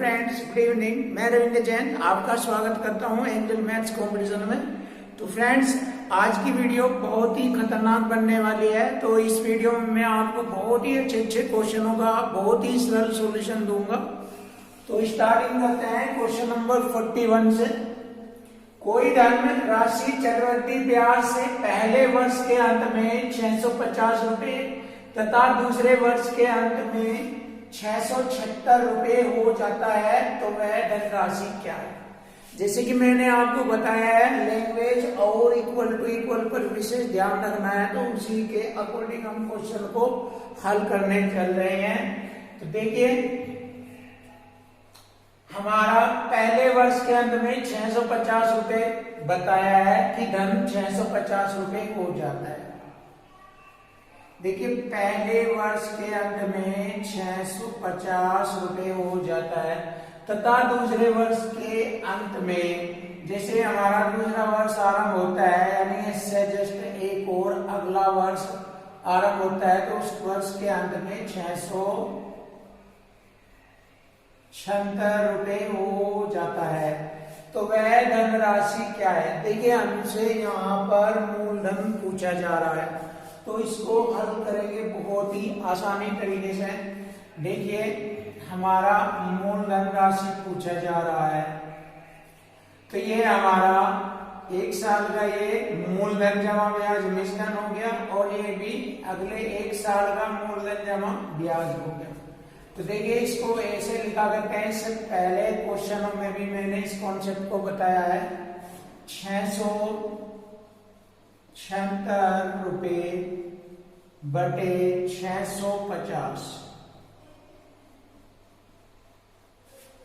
Friends, good evening. मैं रविंद्र जैन आपका स्वागत करता हूं एंजल मैथ्स कंपटीशन में। तो फ्रेंड्स, आज की वीडियो बहुत ही खतरनाक बनने वाली है। तो इस वीडियो में मैं आपको बहुत ही अच्छे अच्छे क्वेश्चनों का बहुत ही सरल सॉल्यूशन दूंगा। तो स्टार्टिंग करते हैं क्वेश्चन नंबर 41 से। कोई धन राशि चक्रवृद्धि ब्याज से पहले वर्ष के अंत में 650 रुपए तथा दूसरे वर्ष के अंत में 676 रुपए हो जाता है, तो वह धनराशि क्या है? जैसे कि मैंने आपको बताया है, लैंग्वेज और इक्वल टू इक्वल पर विशेष ध्यान रखना है, तो उसी के अकॉर्डिंग हम क्वेश्चन को हल करने चल रहे हैं। तो देखिए, हमारा पहले वर्ष के अंत में 650 रुपए बताया है कि धन 650 रुपए हो जाता है। देखिए, पहले वर्ष के अंत में 650 रुपए हो जाता है तथा दूसरे वर्ष के अंत में, जैसे हमारा दूसरा वर्ष आरंभ होता है, यानी इससे जस्ट एक और अगला वर्ष आरंभ होता है, तो उस वर्ष के अंत में 676 रुपए हो जाता है। तो वह धनराशि क्या है? देखिए, हमसे यहाँ पर मूलधन पूछा जा रहा है, तो इसको हल करेंगे बहुत ही आसानी तरीके से। देखिए, हमारा मूलधन राशि पूछा जा रहा है, तो ये हमारा एक साल का ये मूलधन जमा ब्याज मिश्रण हो गया, और ये भी अगले एक साल का मूलधन जमा ब्याज हो गया। तो देखिए, इसको ऐसे लिखा करते हैं। इससे पहले क्वेश्चनों में भी मैंने इस कॉन्सेप्ट को बताया है। 676 रुपए बटे 650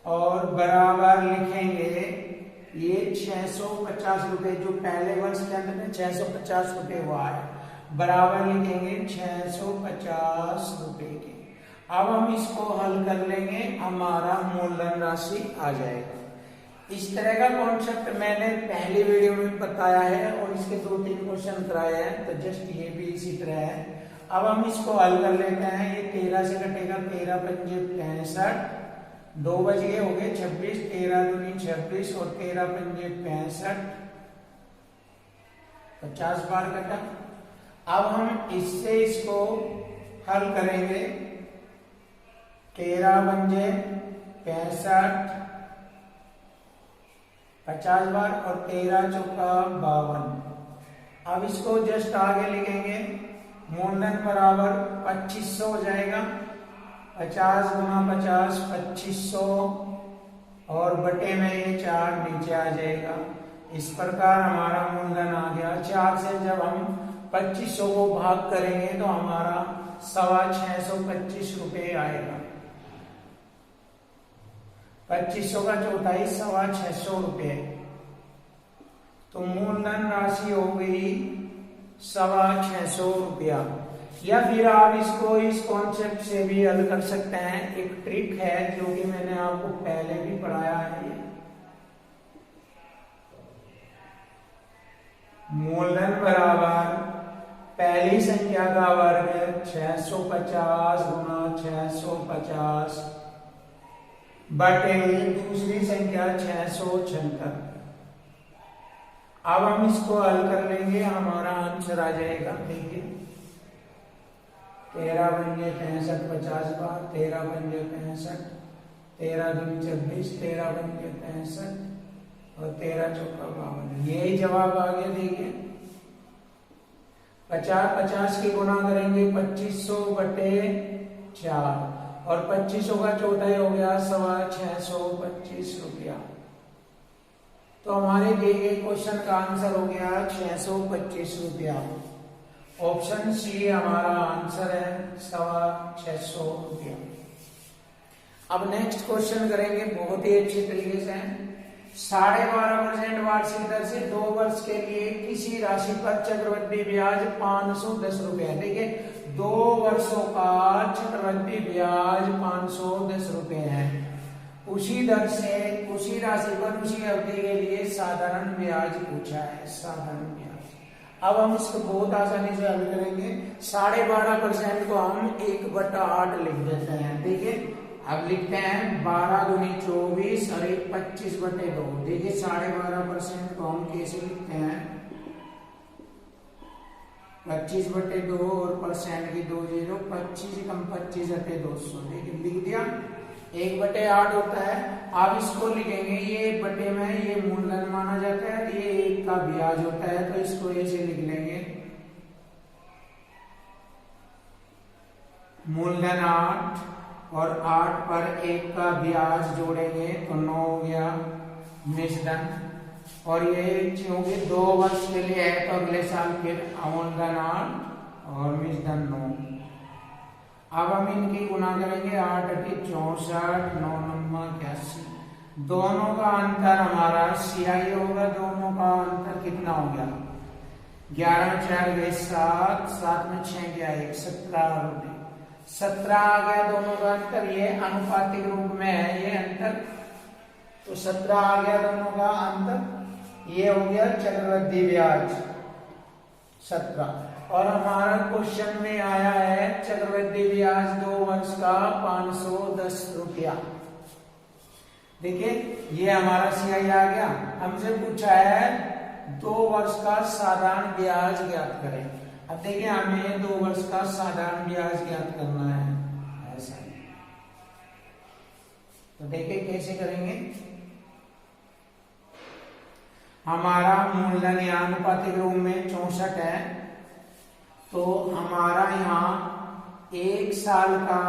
और बराबर लिखेंगे ये 650 रुपए जो पहले वर्ष के अंत में 650 रुपए हुआ है, बराबर लिखेंगे 650 रुपए के। अब हम इसको हल कर लेंगे, हमारा मूलधन राशि आ जाएगा। इस तरह का कॉन्सेप्ट मैंने पहली वीडियो में बताया है और इसके 2-3 क्वेश्चन कराए हैं, तो जस्ट ये भी इसी तरह है। अब हम इसको हल कर लेते हैं। ये 13 से कटेगा, 13 पंजे 65, 2 बज गए, हो गए 26, 13 दूनी 26 और 13 पंजे 65, 50 बार कटा। अब हम इससे इसको हल करेंगे। 13 पंजे 65 50 बार और 13 चौका 52। अब इसको जस्ट आगे लिखेंगे। मूलधन बराबर 2500 हो जाएगा। 50 गुना 50 2500 और बटे में ये 4 नीचे आ जाएगा। इस प्रकार हमारा मूलधन आ गया। 4 से जब हम 2500 को भाग करेंगे तो हमारा 625 रुपए आएगा। 2500 का चौथाई 625 रुपए। तो मूलधन राशि हो गई 625 रुपया। या फिर आप इसको इस कॉन्सेप्ट से भी हल कर सकते हैं। एक ट्रिक है जो कि मैंने आपको पहले भी पढ़ाया है। मूलधन बराबर पहली संख्या का वर्ग 650 गुना 650 बटे दूसरी संख्या 676। अब हम इसको हल कर लेंगे, हमारा आंसर आ जाएगा। देखिए, 13 पंजे 65 50 बार, 13 पंजे 65, 13 दूनी 26, 13 पंजे 65 और 13 चौका 52। यही जवाब आ गया। देखिए, 50 की गुना करेंगे 2500 बटे 4 और 2500 का चौथाई हो गया 625 रुपया। तो हमारे दिए गए क्वेश्चन का आंसर हो गया 625 रुपया। ऑप्शन सी हमारा आंसर है 625 रुपया। अब नेक्स्ट क्वेश्चन करेंगे बहुत ही अच्छे तरीके से। 12.5% वार्षिक दर से 2 वर्ष के लिए किसी राशि पर चक्रवृद्धि ब्याज 510 रुपया। देखिए, 2 वर्षों का चक्रवृद्धि ब्याज 510 रुपए है। उसी दर से उसी राशि पर उसी अवधि के लिए साधारण ब्याज पूछा है। साधारण ब्याज। अब हम इसको बहुत आसानी से हल करेंगे। 12.5% को हम 1/8 लिख देते हैं। देखिए, अब लिखते हैं 12 दूनी 24 और एक 25/2। देखिए 12.5% को हम कैसे लिखते हैं, 25/2 और परसेंट की 2 जीरो, 25 कम 25/200। देखिए लिख दिया। 1/8 होता है। आप इसको लिखेंगे, ये बटे में ये मूलधन माना जाता है, ये 1 का ब्याज होता है, तो इसको ऐसे लिख लेंगे, मूलधन 8 और 8 पर 1 का ब्याज जोड़ेंगे तो 9 हो गया मिश्रधन। और ये क्योंकि 2 वर्ष के लिए है तो अगले साल फिर मूलधन 8 और मिश्रधन 9। अब हम इनकी गुना करेंगे, 8 × 64, 9 9 81। दोनों का अंतर हमारा सियाई होगा। दोनों का अंतर कितना हो गया, 11 4 गए 7, 7 में 6 गया 1, 17 रुपए। 17 आ गया दोनों का अंतर। ये अनुपातिक रूप में है ये अंतर, तो 17 आ गया दोनों का अंतर। ये हो गया चक्रवृद्धि ब्याज 17। और हमारा क्वेश्चन में आया है चक्रवृद्धि ब्याज 2 वर्ष का 510 रुपया। देखिए ये हमारा सीआई आ गया। हमसे पूछा है 2 वर्ष का साधारण ब्याज ज्ञात करें। अब देखिए हमें 2 वर्ष का साधारण ब्याज ज्ञात करना है ऐसा, तो देखिए कैसे करेंगे। हमारा मूलधन यहाँ अनुपातिक रूप में 64 है, तो हमारा यहाँ 1 साल का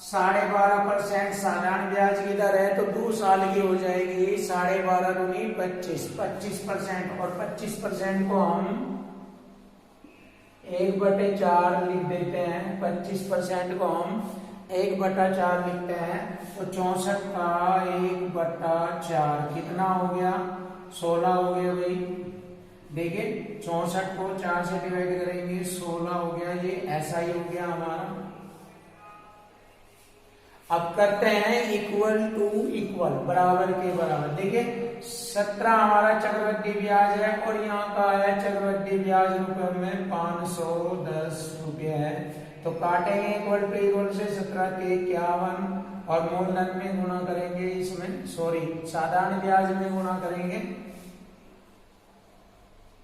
12.5% साधारण ब्याज की दर है, तो 2 साल की हो जाएगी 12.5 दूनी 25, 25%। और 25% को हम 1/4 लिख देते हैं। 25% को हम 1/4 लिखते हैं, तो 64 का 1/4 कितना हो गया, 16 हो गया भाई। देखिए 64 को 4 से डिवाइड करेंगे, 16 हो गया। ये ऐसा ही हो गया हमारा। अब करते हैं इक्वल टू इक्वल, बराबर के बराबर। देखिए 17 हमारा चक्रवृद्धि ब्याज है और यहाँ का है चक्रवृद्धि ब्याज रुपए में 510 रुपये है, तो काटेंगे इक्वल टू इक्वल से। 17 के 51 और मूलधन में गुना करेंगे, इसमें साधारण ब्याज में गुना करेंगे।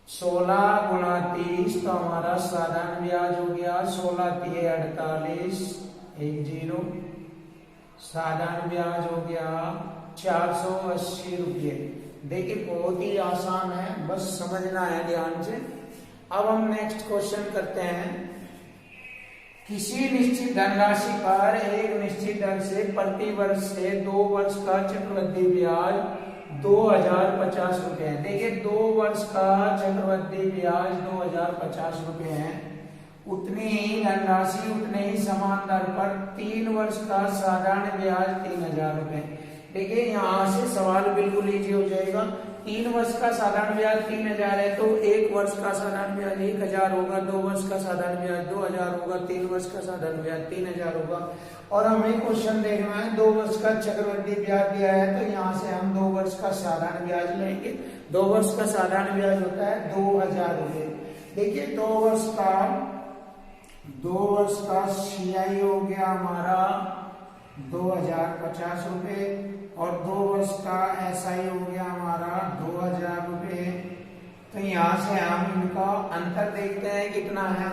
16 गुना 30 तो हमारा साधारण ब्याज हो गया 16 × 48, 10 साधारण ब्याज हो गया 480 रुपये। देखिए बहुत ही आसान है, बस समझना है ध्यान से। अब हम नेक्स्ट क्वेश्चन करते हैं। किसी निश्चित धनराशि पर एक निश्चित दर से प्रति वर्ष से 2 वर्ष का चक्रवृद्धि ब्याज 2050 रुपए है। देखिए 2 वर्ष का चक्रवृद्धि ब्याज 2050 रुपए है। उतनी ही धनराशि उतने ही समान दर पर 3 वर्ष का साधारण ब्याज 3000 रुपए। देखिए यहाँ से सवाल बिल्कुल इजी हो जाएगा। 3 वर्ष का साधारण ब्याज 3000 है, तो 1 वर्ष का साधारण ब्याज 1000 होगा, 2 वर्ष का साधारण ब्याज 2000 होगा, 3 वर्ष का साधारण ब्याज 3000 होगा। और हमें क्वेश्चन देखना है 2 वर्ष का चक्रवृद्धि ब्याज दिया है, तो यहाँ से हम 2 वर्ष का साधारण ब्याज लेंगे। 2 वर्ष का साधारण ब्याज होता है 2000 रुपये। देखिए 2 वर्ष का सीआई हो गया हमारा 2050 रुपये और 2 वर्ष का एसआई हो गया हमारा 2000 रुपये। तो यहाँ से हम इनका अंतर देखते हैं, कितना है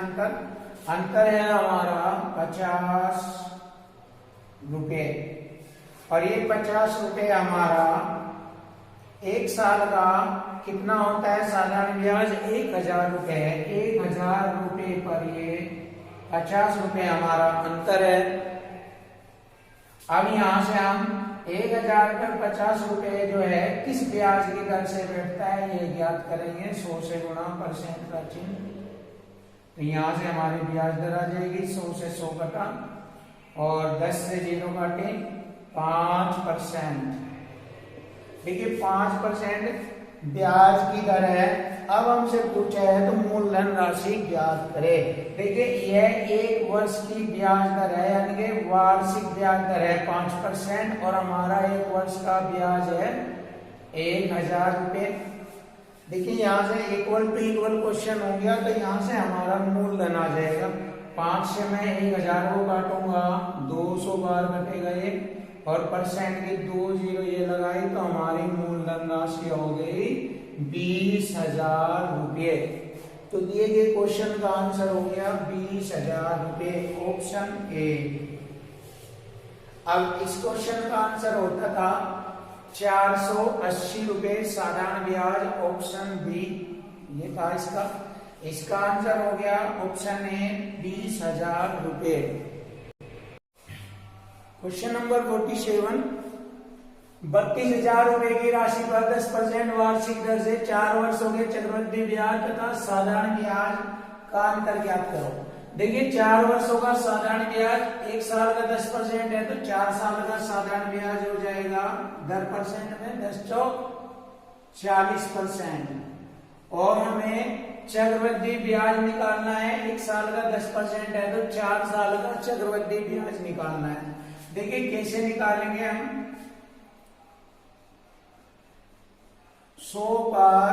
अंतर है हमारा 50 रुपये। और ये 50 रुपये हमारा 1 साल का कितना होता है साधारण ब्याज 1000 रुपये है। 1000 रुपये पर ये 50 रुपये हमारा अंतर है। अब यहाँ से हम 1000 पर 50 रुपये जो है किस ब्याज की दर से बैठता है ये ज्ञात करेंगे। 100 से गुणा परसेंट का चिन्ह, तो यहाँ से हमारी ब्याज दर आ जाएगी 100 से 100 कटा और 10 से 0 काटे 5%। देखिए 5% ब्याज की दर है। अब हमसे पूछा है तो मूलधन राशि ज्ञात करें। देखिए यह 1 वर्ष की ब्याज दर है, यानी कि वार्षिक ब्याज दर है 5% और हमारा 1 वर्ष का ब्याज है 1000 रुपये। देखिए यहाँ से इक्वल टू इक्वल क्वेश्चन हो गया, तो यहाँ से हमारा मूलधन आ जाएगा 5 से मैं 1000 को काटूंगा, 200 बार कटेगा ये, और परसेंट के 2 जीरो ये लगाई तो हमारी मूलधन राशि हो गई 20,000 रुपये। तो दिए गए क्वेश्चन का आंसर हो गया 20,000 रुपये, ऑप्शन ए। अब इस क्वेश्चन का आंसर होता था 480 रुपये साधारण ब्याज, ऑप्शन बी ये था इसका। इसका आंसर हो गया ऑप्शन ए 20,000 रुपये। क्वेश्चन नंबर 47, 32,000 रुपए की राशि पर 10% वार्षिक दर से 4 वर्षों के चक्रवृद्धि ब्याज तथा साधारण ब्याज का अंतर ज्ञात करो। देखिए 4 वर्षों का साधारण ब्याज, 1 साल का 10% है तो 4 साल का साधारण ब्याज हो जाएगा दर परसेंट में 10 चौक 40%। और हमें चक्रवृद्धि ब्याज निकालना है, 1 साल का 10% है तो 4 साल का चक्रवृद्धि ब्याज निकालना है। देखिए कैसे निकालेंगे हम, 100 पर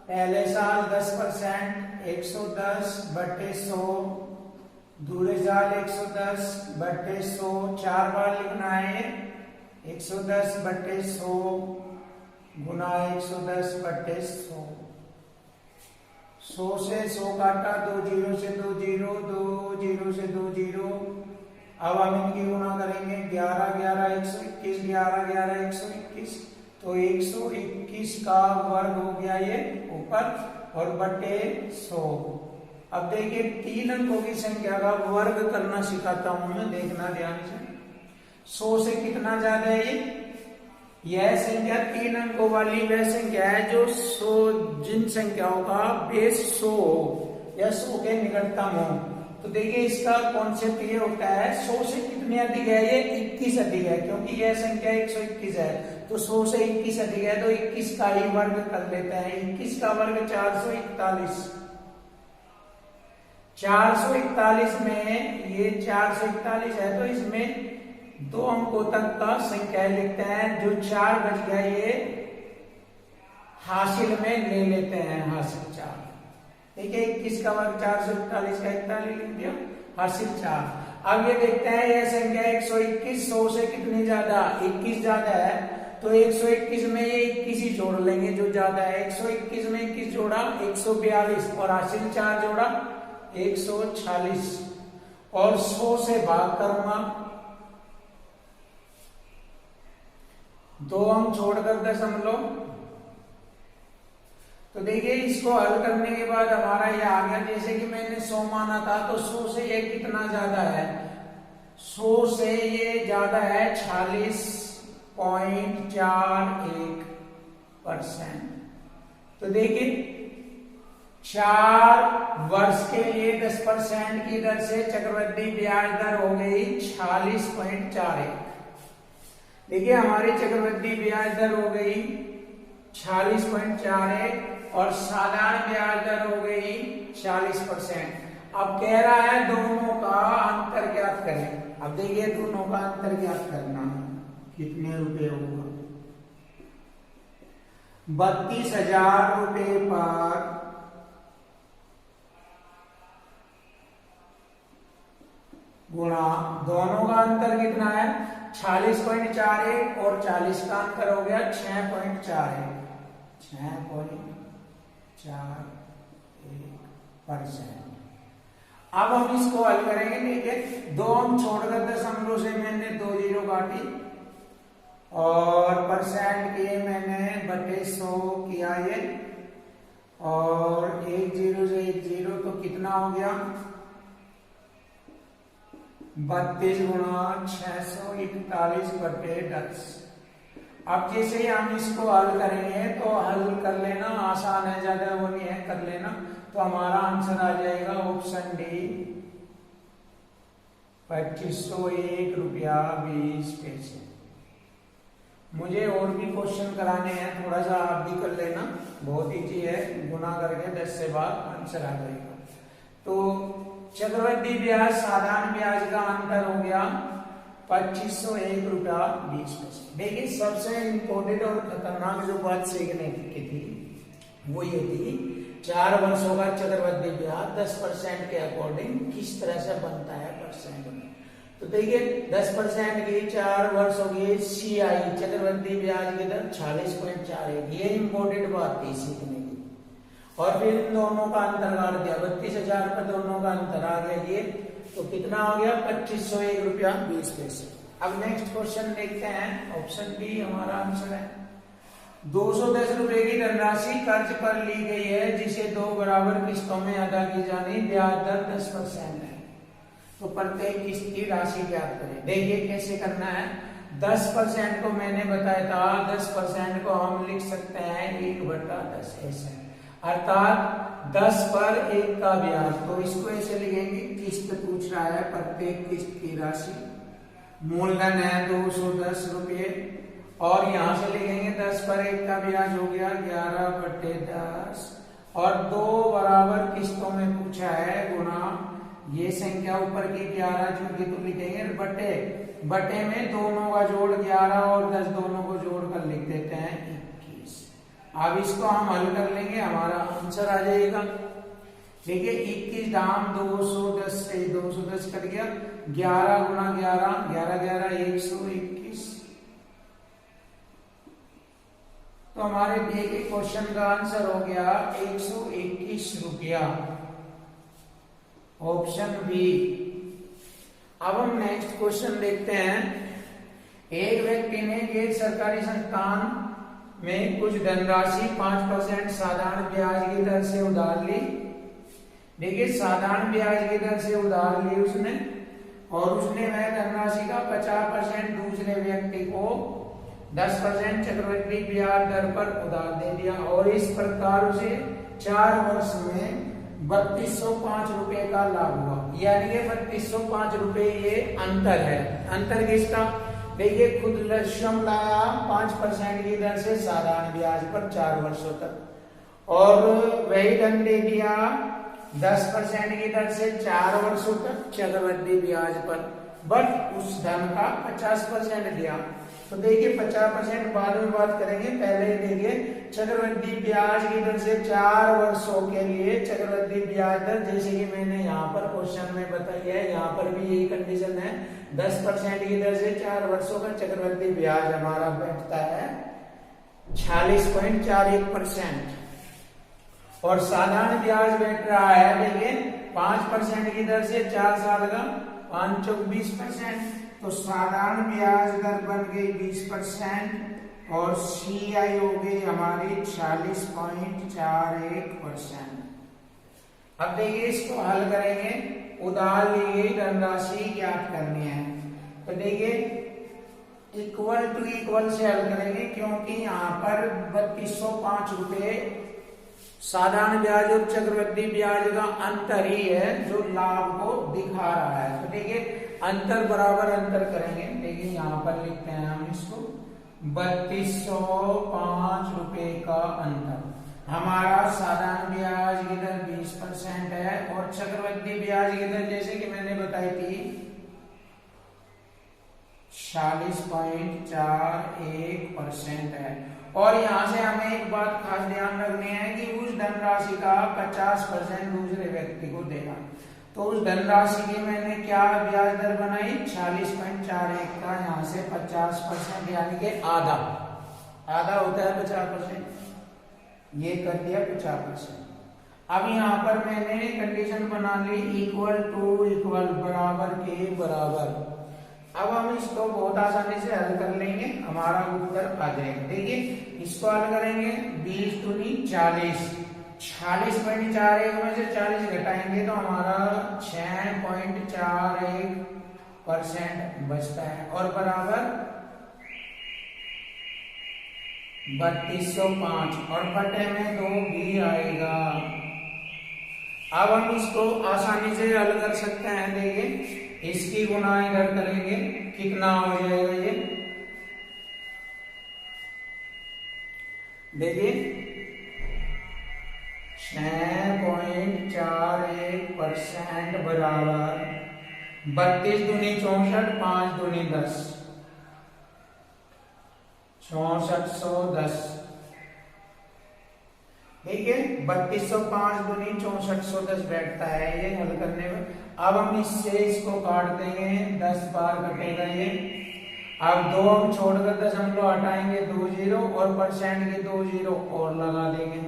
पहले साल 10%, 110 बटे 100, दूसरे साल 110 बटे 100, 4 बार लिखना है, 110 बटे 100 गुना 110 बटे 100। 100 से 100 काटा, 2 जीरो से 2 जीरो, 2 जीरो से 2 जीरो। अब हम इनकी गुणा करेंगे, 11 11 121, 11 11 121, तो 121 का वर्ग हो गया ये ऊपर, और बटे 100। अब देखिए 3 अंकों की संख्या का वर्ग करना सिखाता हूं मैं, देखना ध्यान से। 100 से कितना ज्यादा है यह संख्या 3 अंकों वाली वह संख्या है जो 100 जिन संख्याओं का बेस 100 या 100 के निकटतम हो। तो देखिए इसका कॉन्सेप्ट ये होता है, 100 से कितने अधिक है ये 21 अधिक है, क्योंकि यह संख्या 121 है तो 100 से 21 अधिक है तो 21 का ही वर्ग कर लेते हैं। 21 का वर्ग 441, 441 में ये 441 है तो इसमें 2 अंकों तक का संख्या लिखते हैं, जो 4 बच गया ये हासिल में ले लेते हैं, हासिल 4। ठीक है, 21 का वर्ग 441 का 41 लिख दिया, हासिल 4। अब ये देखते हैं यह संख्या 121 100 से कितनी ज्यादा, 21 ज्यादा है तो 121 में ये 21 ही जोड़ लेंगे जो ज्यादा है। 121 में 21 जोड़ा 142 और हासिल 4 जोड़ा 146, और 100 से भाग करूंगा, 2 अंक छोड़कर दशमलव। तो देखिए इसको हल करने के बाद हमारा ये आ गया, जैसे कि मैंने 100 माना था तो 100 से ये कितना ज्यादा है, 100 से ये ज्यादा है 46.41%। तो देखिए 4 वर्ष के लिए 10% की दर से चक्रवृद्धि ब्याज दर हो गई 46.41। देखिए हमारी चक्रवृद्धि ब्याज दर हो गई 46.41 और साधारण ब्याज दर हो गई 40%। अब कह रहा है दोनों का अंतर ज्ञात करें। अब देखिए दोनों का अंतर ज्ञात करना है, कितने रुपए होगा, 32,000 रुपए पर गुणा, दोनों का अंतर कितना है 46.41 और 40 का अंतर हो गया 6.41, 6.41%। अब हम इसको हल करेंगे। देखिए 2 अंक छोड़कर दशमलव से मैंने 2 जीरो काटी और परसेंट के मैंने बटे 100 किया ये, और 1 जीरो से 1 जीरो तो कितना हो गया 32 गुणा 641 बटे 10। अब जैसे ही हम इसको हल करेंगे तो हल कर लेना आसान है, ज्यादा वो नहीं है, कर लेना। तो हमारा आंसर आ जाएगा ऑप्शन डी 2501 रुपया 20 पैसे। मुझे और भी क्वेश्चन कराने हैं, थोड़ा सा आप भी कर लेना, बहुत ईजी है, गुना करके 10 से बाद आंसर आ जाएगा। तो चक्रवृद्धि ब्याज साधारण ब्याज का अंतर हो गया 2501 रुपया 20 पैसे। देखिए सबसे इम्पोर्टेंट और खतरनाक जो बात सीखने की थी वो ये थी 4 वर्षों का चक्रवृद्धि ब्याज 10% के अकॉर्डिंग किस तरह से बनता है परसेंट में। तो देखिए 10% की 4 वर्षों की CI चक्रवृद्धि ब्याज की दर 46.41, ये इंपॉर्टेंट बात थी सीखने की। और फिर इन दोनों का अंतर काट दिया, 32,000 पर दोनों का अंतर आ गया ये, तो कितना हो गया 2501 रुपया 20 पैसे। अब नेक्स्ट क्वेश्चन देखते हैं, ऑप्शन बी हमारा आंसर है। 210 रुपए की धनराशि कर्ज पर ली गई है जिसे 2 बराबर किस्तों में अदा की जानी, ब्याज दर 10% है। तो प्रत्येक किस्त की राशि ज्ञात करें। देखिए कैसे करना है, 10% को मैंने बताया था, 10% को हम लिख सकते हैं 1/10 ऐसे, अर्थात 10 पर 1 का ब्याज। तो इसको ऐसे लिखेंगे, किस्त पूछ रहा है, प्रत्येक किस्त की राशि, मूलधन है 210 रुपये, और यहां से लिखेंगे 10 पर 1 का ब्याज हो गया 11/10, और 2 बराबर किस्तों में पूछा है, गुना ये संख्या ऊपर की 11 जो की तो लिखेंगे बटे में दोनों का जोड़ 11 और 10 दोनों को जोड़कर लिख देते हैं 21। अब इसको हम हल कर लेंगे, हमारा आंसर आ जाएगा। देखिए 21 दाम 210 से 210 कट गया, 11 गुना 11, 11 121। तो हमारे दिए गए क्वेश्चन का आंसर हो गया 121 रुपया, ऑप्शन बी। अब हम नेक्स्ट क्वेश्चन देखते हैं। एक व्यक्ति ने गैर सरकारी संस्थान में कुछ धनराशि 5% साधारण ब्याज की दर से उधार ली। देखिए साधारण ब्याज की दर से उधार ली उसने, और उसने वह धनराशि का 50% दूसरे व्यक्ति को 10% चक्रवृद्धि ब्याज दर पर उधार दे दिया, और इस प्रकार उसे 4 वर्ष में 3205 रुपए का लाभ हुआ। यानी कि 3205 रुपए ये अंतर है। अंतर किसका? देखिए खुद लक्ष्यम लाया 5% की दर से साधारण ब्याज पर 4 वर्षों तक, और वही धन दे दिया 10% की दर से 4 वर्षों तक चक्रवृद्धि ब्याज पर, बट उस धन का 50% दिया। तो देखिए 50% बाद में बात करेंगे, पहले देखिए चक्रवृद्धि ब्याज की दर से 4 वर्षों के लिए चक्रवृद्धि ब्याज दर, जैसे कि मैंने यहाँ पर क्वेश्चन में बताई है, यहाँ पर भी यही कंडीशन है, 10% की दर से 4 वर्षों का चक्रवृद्धि ब्याज हमारा बैठता है 46.41%, और साधारण ब्याज बैठ रहा है देखिए 5% की दर से 4 साल का 5 चौक 20%। तो साधारण ब्याज दर बन गई 20%, और CI हो गई हमारी 46.41%। अब देखिए इसको हल करेंगे, उधार ली गई धनराशि ज्ञात करनी है। तो देखिए इक्वल टू इक्वल से हल करेंगे, क्योंकि यहाँ पर 3205 रुपए साधारण ब्याज और चक्रवृद्धि ब्याज का अंतर ही है जो लाभ को दिखा रहा है। तो देखिए अंतर बराबर अंतर करेंगे। देखिए यहाँ पर लिखते हैं हम इसको 3205 रुपए का अंतर। हमारा साधारण ब्याज की दर 20% है, और चक्रवृद्धि ब्याज की दर जैसे कि मैंने बताई थी 46.41% है। और यहाँ से हमें एक बात खास ध्यान रखनी है कि उस धनराशि का 50% दूसरे व्यक्ति को देना। तो उस धनराशि की मैंने क्या ब्याज दर बनाई 46.41 का, यहाँ से 50% यानी कि आधा होता है 50%, ये कर दिया 50%। अब यहाँ पर मैंने कंडीशन बना ली इक्वल टू इक्वल, बराबर के बराबर। अब हम इसको बहुत आसानी से हल कर लेंगे, हमारा उत्तर आ जाएगा। देखिए इसको हल करेंगे 20 दूनी 40, 46.41 में से 40 घटाएंगे तो हमारा 6.41% बचता है, और बराबर 3205, और बटे में 2 भी आएगा। अब हम इसको आसानी से हल कर सकते हैं। देखिए इसकी गुना इधर करेंगे, कितना हो जाएगा ये, देखिए 6.41% बराबर 32 दूनी 64, 5 दूनी 10, 6410, देखिए 3205 दूनी 6410 बैठता है ये हल करने में। अब हम इससे इसको काट देंगे, 10 बार कटेगा ये। अब 2 हम छोड़कर दशमलव हटाएंगे, 2 जीरो और परसेंट के 2 जीरो और लगा देंगे।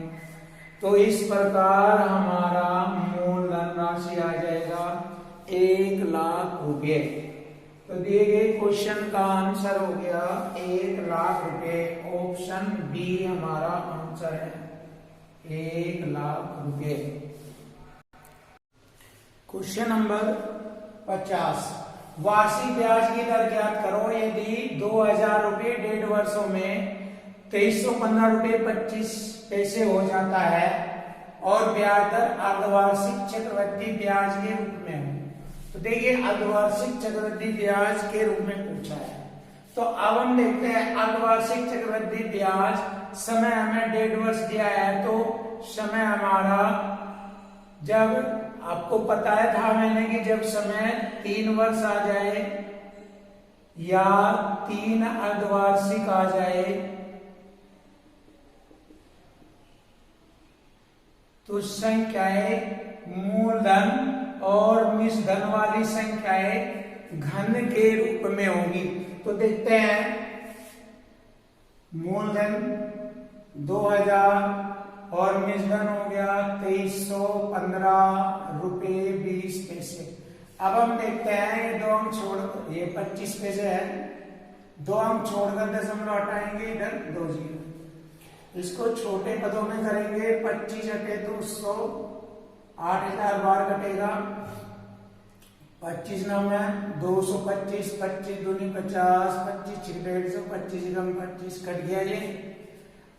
तो इस प्रकार हमारा मूलधन राशि आ जाएगा 1,00,000 रुपये। तो दिए गए क्वेश्चन का आंसर हो गया 1,00,000 रुपये। ऑप्शन बी हमारा आंसर है 1,00,000 रुपये। क्वेश्चन नंबर 50, वार्षिक ब्याज की दर ज्ञात करो। यदि 2,000 रुपये 1.5 वर्षों में 2315 रुपये 25 पैसे हो जाता है और ब्याज दर अर्धवार्षिक चक्रवृद्धि ब्याज के रूप में हो। तो देखिए अर्धवार्षिक चक्रवृद्धि ब्याज के रूप में पूछा है। तो अब हम देखते हैं अर्धवार्षिक चक्रवृद्धि ब्याज। समय हमें 1.5 वर्ष दिया है, तो समय हमारा, जब आपको बताया था मैंने कि जब समय 3 वर्ष आ जाए या 3 अर्धवार्षिक आ जाए तो संख्याएं मूलधन और मिश्रधन वाली संख्याएं घन के रूप में होगी। तो देखते हैं मूलधन 2,000 और मिश्रधन हो गया 2315 रुपये 20 पैसे। अब हम देखते हैं ये 2 अंक छोड़, ये 25 पैसे है, 2 अंक छोड़कर दशमलव हटाएंगे, इधर 2 जीरो। इसको छोटे पदों में करेंगे, 25 हटे तो 100, 8,000 बार कटेगा, 25 9 में 225, 25 दूनी 50, 25 150, 25 कम 25 कट गया ये।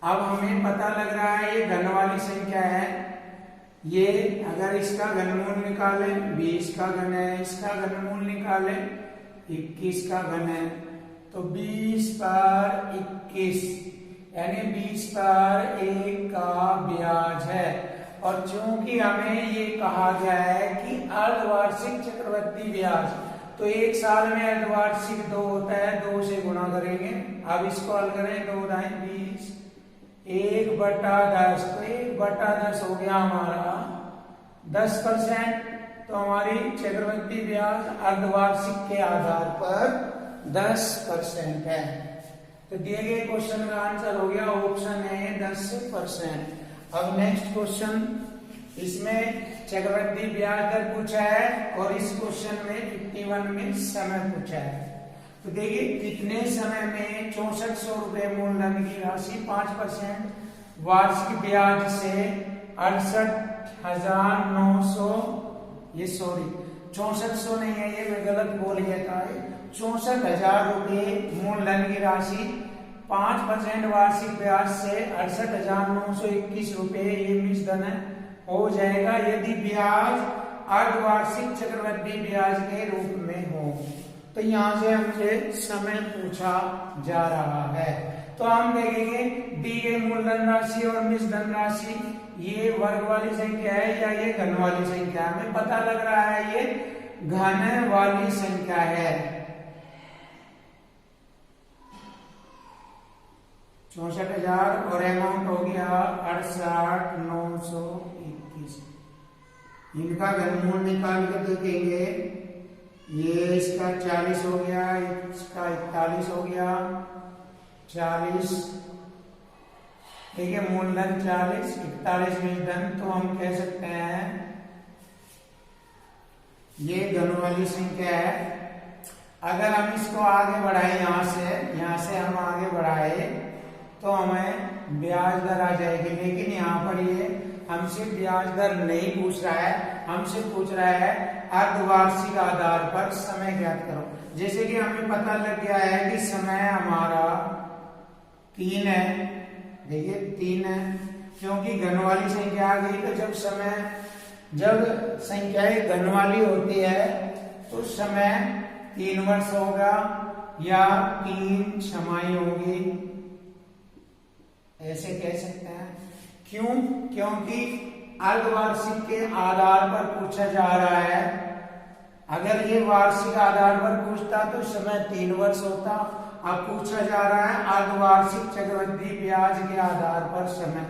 अब हमें पता लग रहा है ये घन वाली संख्या है। ये अगर इसका घनमूल निकालें, 20 का घन है, इसका घनमूल निकालें 21 का घन है, तो 20 पर 21 यानी 20 पर 1 का ब्याज है। और चूंकि हमें ये कहा गया है कि अर्धवार्षिक चक्रवृद्धि ब्याज, तो 1 साल में अर्धवार्षिक 2 होता है, 2 से गुणा करेंगे। अब इसको हल करें, 2 दाएं 20, 1/10, तो 1/10 हो गया हमारा 10%। तो हमारी चक्रवृद्धि ब्याज अर्धवार्षिक के आधार पर 10% है। तो दिए गए क्वेश्चन का आंसर हो गया ऑप्शन ए 10%। अब नेक्स्ट क्वेश्चन, इसमें चक्रवृद्धि ब्याज दर पूछा है और इस क्वेश्चन में 51 में समय पूछा है। तो देखिए कितने समय में 6400 रुपये मूलधन की राशि 5% वार्षिक ब्याज से 68,900, ये सॉरी 6400 नहीं है, ये मैं गलत बोल गया था, 64,000 रुपये मूलधन की राशि 5% वार्षिक ब्याज से 68,921 रुपये, ये मिश्रधन हो जाएगा यदि ब्याज अर्धवार्षिक चक्रवृद्धि ब्याज के रूप में हो। तो यहाँ से हमसे समय पूछा जा रहा है। तो हम देखेंगे दी गई मूलधन राशि और मिश्रधन राशि, ये वर्ग वाली संख्या है या ये घन वाली संख्या है। हमें पता लग रहा है ये घन वाली संख्या है। 64,000 और अमाउंट हो गया 68,921। इनका घनमूल निकाल कर देखेंगे, ये इसका 40 हो गया, इसका 41 हो गया, 40, ठीक है, मूलधन 40, 41 मिश्रधन। तो हम कह सकते हैं ये घन वाली संख्या है। अगर हम इसको आगे बढ़ाए, यहाँ से हम आगे बढ़ाए तो हमें ब्याज दर आ जाएगी। लेकिन यहाँ पर ये हमसे ब्याज दर नहीं पूछ रहा है, हमसे पूछ रहा है अर्धवार्षिक आधार पर समय ज्ञात करो। जैसे कि हमें पता लग गया है कि समय हमारा 3 है, देखिए 3 है, क्योंकि घन वाली संख्या आ गई। तो जब संख्याएं घन वाली होती है तो समय 3 वर्ष होगा या 3 छमाही होगी, ऐसे कह सकते हैं। क्यों? क्योंकि अर्धवार्षिक के आधार पर पूछा जा रहा है। अगर ये वार्षिक आधार पर पूछता तो समय 3 वर्ष होता। अब पूछा जा रहा है अर्धवार्षिक चक्रवृद्धि ब्याज के आधार पर समय,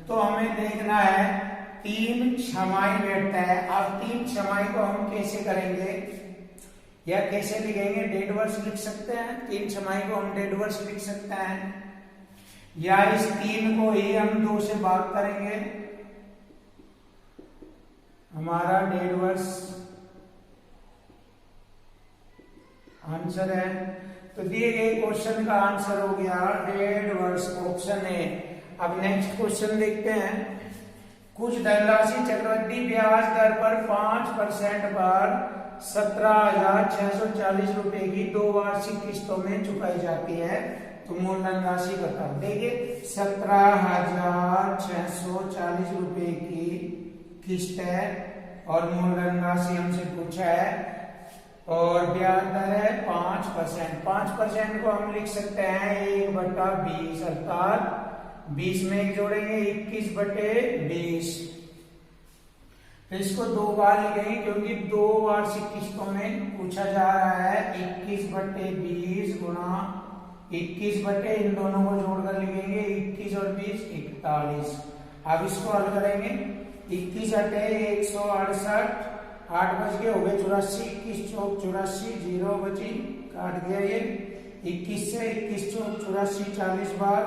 तो हमें देखना है 3 छमाही बैठता है। अब 3 छमाही को हम कैसे करेंगे या कैसे लिखेंगे? डेड वर्स लिख सकते हैं। 3 छमाही को हम डेड वर्स लिख सकते हैं, या इस 3 को ही हम 2 से भाग करेंगे, हमारा डेड वर्स आंसर है। तो दिए गए क्वेश्चन का आंसर हो गया डेड वर्स, ऑप्शन ए। अब नेक्स्ट क्वेश्चन देखते हैं। कुछ धनराशि चक्रवृद्धि ब्याज दर पर 5% पर 17,640 रुपए की 2 वार्षिक किस्तों में चुकाई जाती है, तो मूलधन राशि बताओ। देखिए 17,640 रुपए की किस्त है और मूलधन राशि हमसे पूछा है और ब्याज दर है 5%। 5% को हम लिख सकते हैं 1/20, अर्थात 20 में एक जोड़ेंगे 21/20। फिर इसको 2 बार लिखेंगे क्योंकि 2 वार्षिक किस्तों में पूछा जा रहा है। 21/20 गुणा 21 बटे इन दोनों को जोड़कर लिखेंगे 21 और 20 41। अब इसको हल करेंगे। 21 अटे 168, 8 बच गए, हो गए 84, 21 चौक 84, 0 बची, काट गया ये। 21 से 21 चौक 84, 40 बार।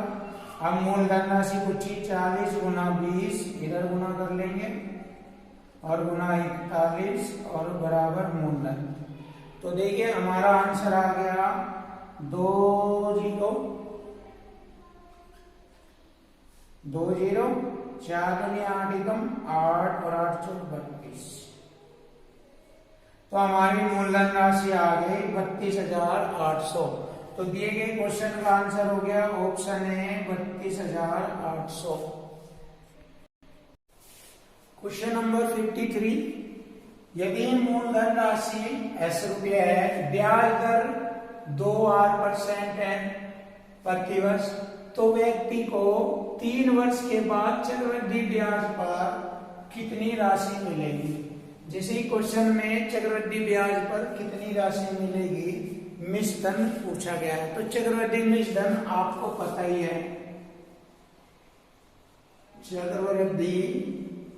अब मूलधन राशि पूछी 40 गुना 20, इधर गुना कर लेंगे और गुना 41 और बराबर मूलधन। तो देखिए हमारा आंसर आ गया 20 4 दूनी 8 एकम 8 और 8 चौक 32। तो हमारी मूलधन राशि आ गई 32,800। तो दिए गए क्वेश्चन का आंसर हो गया ऑप्शन ए 32,800। Question number 53। यदि मूलधन राशि S रुपये है, ब्याज दर 2% है प्रतिवर्ष, तो व्यक्ति को 3 वर्ष के बाद चक्रवृद्धि ब्याज पर कितनी राशि मिलेगी? जैसे ही क्वेश्चन में चक्रवृद्धि ब्याज पर कितनी राशि मिलेगी मिश्रधन पूछा गया है। तो चक्रवृद्धि मिश्रधन आपको पता ही है, चक्रवृद्धि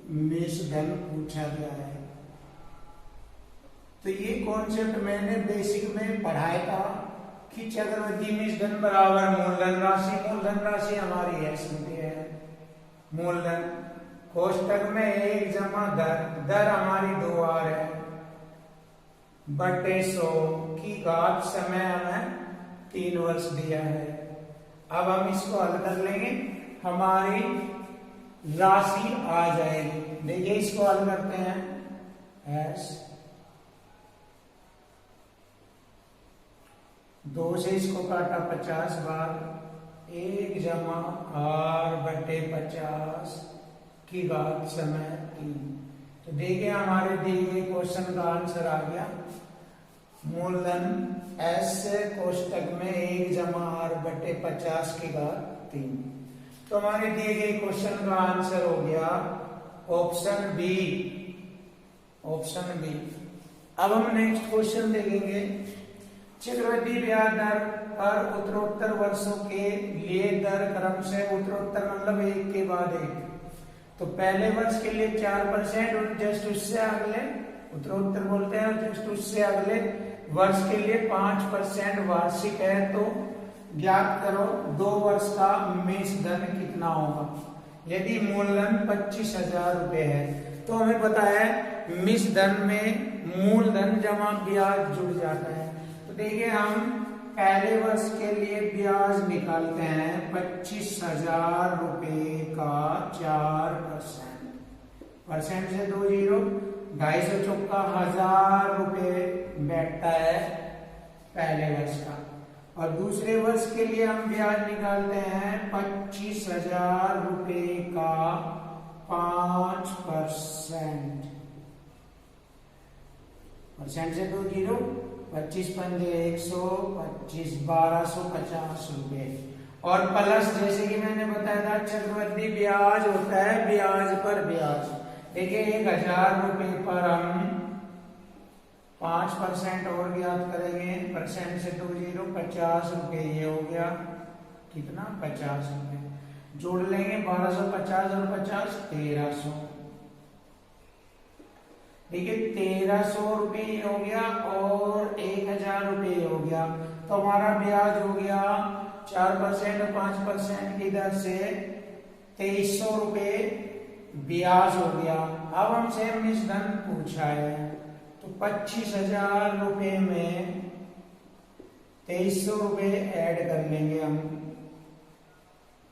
मिश्रधन पूछा गया है। तो ये कॉन्सेप्ट मैंने बेसिक में पढ़ाया था कि चक्रवृद्धि मिश्रधन बराबर मूलधन राशि। मूलधन राशि हमारी S रुपये है। मूलधन कोष्टक में 1 जमा दर, दर हमारी 2R है, बटे 100 की घात समय हमें 3 वर्ष दिया है। अब हम इसको हल कर लेंगे, हमारी राशि आ जाएगी। देखिए इसको हल करते हैं। S 2 से इसको काटा 50 बार, 1 जमा R बटे 50 की घात समय 3। तो देखिए हमारे दिए गए क्वेश्चन का आंसर आ गया मूलधन S कोष्टक में 1 जमा R बटे 50 की घात 3। तो हमारे दिए गए क्वेश्चन का आंसर हो गया ऑप्शन बी, ऑप्शन बी। अब हम नेक्स्ट क्वेश्चन देखेंगे। चक्रवृद्धि ब्याज दर पर उत्तरोत्तर वर्षों के लिए दर क्रम से, उत्तरोत्तर मतलब एक के बाद एक, तो पहले वर्ष के लिए 4% और जस्ट उससे अगले, उत्तरोत्तर बोलते हैं, जस्ट उससे अगले वर्ष के लिए 5% वार्षिक है। तो ज्ञात करो 2 वर्ष का मेषधन कितना होगा। यदि मूलधन 25,000 रुपए है तो हमें पता है मेषधन में मूलधन जमा ब्याज जुड़ जाता है। तो देखिए हम पहले वर्ष के लिए ब्याज निकालते हैं 25,000 रुपए का 4%, परसेंट से 2 जीरो, 250 चौका 1,000 रुपए बैठता है पहले वर्ष का। और दूसरे वर्ष के लिए हम ब्याज निकालते हैं 25,000 रुपए का 5%, परसेंट से 2 जीरो, 25 पंजे 100, 25 1250 रुपए। और प्लस जैसे कि मैंने बताया था चक्रवृद्धि ब्याज होता है ब्याज पर ब्याज। देखिए 1,000 रुपए पर हम 5% और ज्ञात करेंगे, परसेंट से 2 जीरो, 50 रुपए ये हो गया कितना 50 रुपए। जोड़ लेंगे 1250 और 50 1300। देखिए 1300 रुपये हो गया और 1000 रुपये हो गया। तो हमारा ब्याज हो गया 4% और 5% की दर से 2300 रुपये ब्याज हो गया। अब हमसे मिश्रण पूछा है, तो 25,000 रुपये में 2300 रुपये ऐड कर लेंगे, हम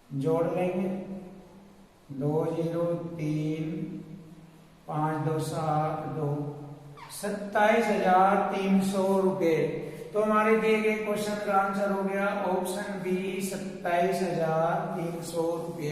जोड़ लेंगे 203 5 2 7 2 27,300 रुपये। तो हमारे दिए गए क्वेश्चन का आंसर हो गया ऑप्शन बी 27,300 रुपये।